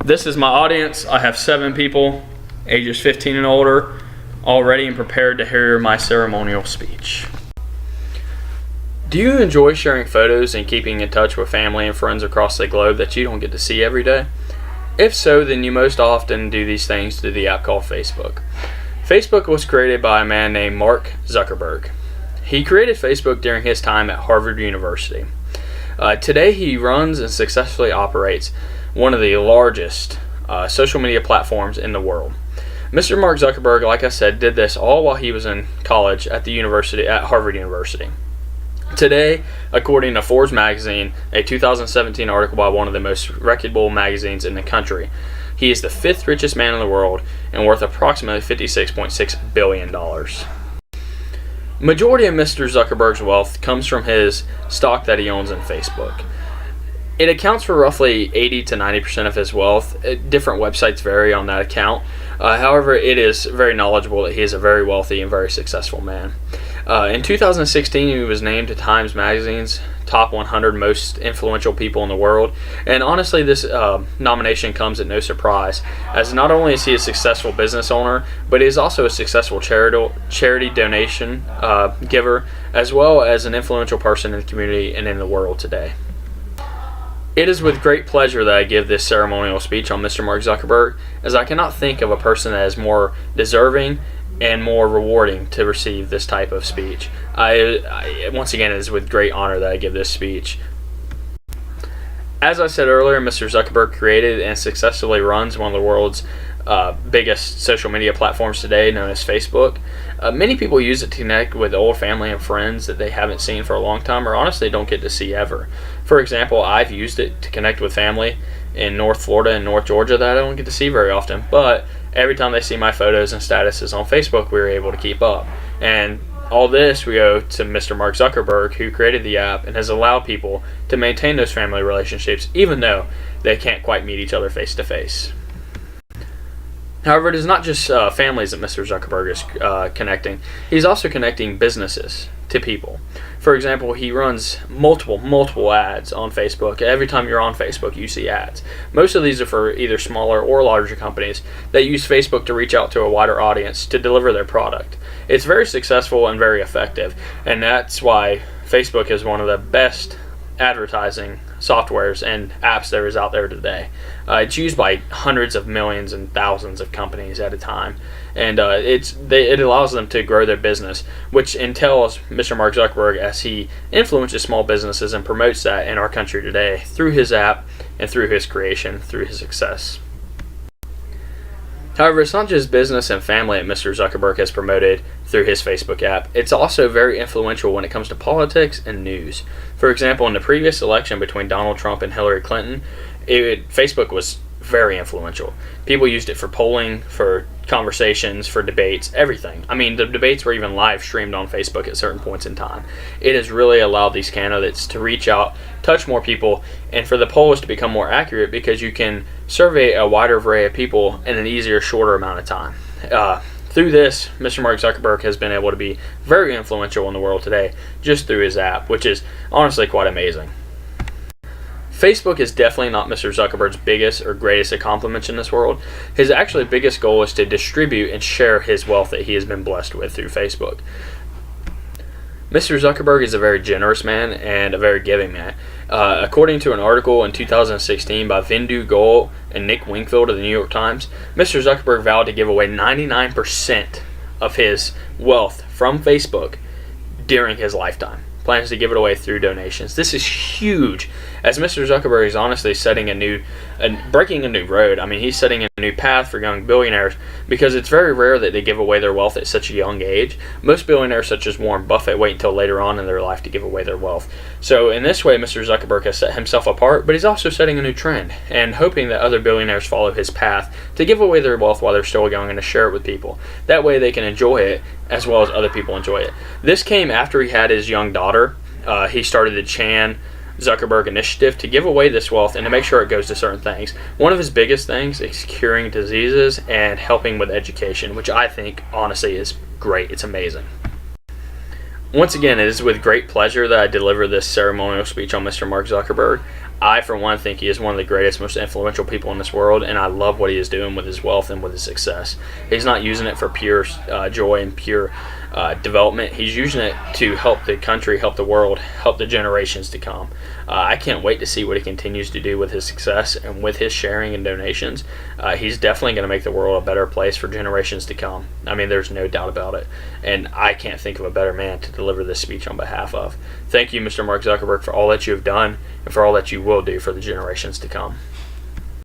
This is my audience. I have 7 people, ages 15 and older, all ready and prepared to hear my ceremonial speech. Do you enjoy sharing photos and keeping in touch with family and friends across the globe that you don't get to see every day? If so, then you most often do these things through the app called Facebook. Facebook was created by a man named Mark Zuckerberg. He created Facebook during his time at Harvard University. Today he runs and successfully operates one of the largest social media platforms in the world. Mr. Mark Zuckerberg, like I said, did this all while he was in college at Harvard University. Today, according to Forbes magazine, a 2017 article by one of the most reputable magazines in the country, he is the 5th richest man in the world and worth approximately $56.6 billion. Majority of Mr. Zuckerberg's wealth comes from his stock that he owns in Facebook. It accounts for roughly 80 to 90% of his wealth. Different websites vary on that account. However, it is very knowledgeable that he is a very wealthy and very successful man. In 2016, he was named to Times Magazine's top 100 most influential people in the world. And honestly, this nomination comes at no surprise, as not only is he a successful business owner, but he is also a successful charity donation giver, as well as an influential person in the community and in the world today. It is with great pleasure that I give this ceremonial speech on Mr. Mark Zuckerberg, as I cannot think of a person that is more deserving and more rewarding to receive this type of speech. Once again, it is with great honor that I give this speech. As I said earlier, Mr. Zuckerberg created and successfully runs one of the world's biggest social media platforms today, known as Facebook. Many people use it to connect with old family and friends that they haven't seen for a long time, or honestly don't get to see ever. For example, I've used it to connect with family in North Florida and North Georgia that I don't get to see very often, but every time they see my photos and statuses on Facebook, we were able to keep up. And all this we owe to Mr. Mark Zuckerberg, who created the app and has allowed people to maintain those family relationships even though they can't quite meet each other face to face. However, it is not just families that Mr. Zuckerberg is connecting. He's also connecting businesses to people. For example, he runs multiple ads on Facebook. Every time you're on Facebook, you see ads. Most of these are for either smaller or larger companies that use Facebook to reach out to a wider audience to deliver their product. It's very successful and very effective, and that's why Facebook is one of the best advertising softwares and apps there is out there today. It's used by hundreds of millions and thousands of companies at a time, and it allows them to grow their business, which entails Mr. Mark Zuckerberg as he influences small businesses and promotes that in our country today through his app and through his creation, through his success. However, it's not just business and family that Mr. Zuckerberg has promoted through his Facebook app. It's also very influential when it comes to politics and news. For example, in the previous election between Donald Trump and Hillary Clinton, Facebook was very influential. People used it for polling, for conversations, for debates, everything. I mean, the debates were even live streamed on Facebook at certain points in time. It has really allowed these candidates to reach out, touch more people, and for the polls to become more accurate because you can survey a wider array of people in an easier, shorter amount of time. Through this, Mr. Mark Zuckerberg has been able to be very influential in the world today just through his app, which is honestly quite amazing. Facebook is definitely not Mr. Zuckerberg's biggest or greatest accomplishment in this world. His actually biggest goal is to distribute and share his wealth that he has been blessed with through Facebook. Mr. Zuckerberg is a very generous man and a very giving man. According to an article in 2016 by Vindu Goel and Nick Wingfield of the New York Times, Mr. Zuckerberg vowed to give away 99% of his wealth from Facebook during his lifetime. Plans to give it away through donations. This is huge, as Mr. Zuckerberg is honestly breaking a new road. I mean, he's setting a new path for young billionaires because it's very rare that they give away their wealth at such a young age. Most billionaires, such as Warren Buffett, wait until later on in their life to give away their wealth. So in this way, Mr. Zuckerberg has set himself apart, but he's also setting a new trend and hoping that other billionaires follow his path to give away their wealth while they're still young and to share it with people. That way they can enjoy it as well as other people enjoy it. This came after he had his young daughter. He started the Chan Zuckerberg Initiative to give away this wealth and to make sure it goes to certain things. One of his biggest things is curing diseases and helping with education, which I think honestly is great. It's amazing. Once again, it is with great pleasure that I deliver this ceremonial speech on Mr. Mark Zuckerberg. I, for one, think he is one of the greatest, most influential people in this world, and I love what he is doing with his wealth and with his success. He's not using it for pure joy and pure development. He's using it to help the country, help the world, help the generations to come. I can't wait to see what he continues to do with his success and with his sharing and donations. He's definitely going to make the world a better place for generations to come. I mean, there's no doubt about it. And I can't think of a better man to deliver this speech on behalf of. Thank you, Mr. Mark Zuckerberg, for all that you have done and for all that you will do for the generations to come.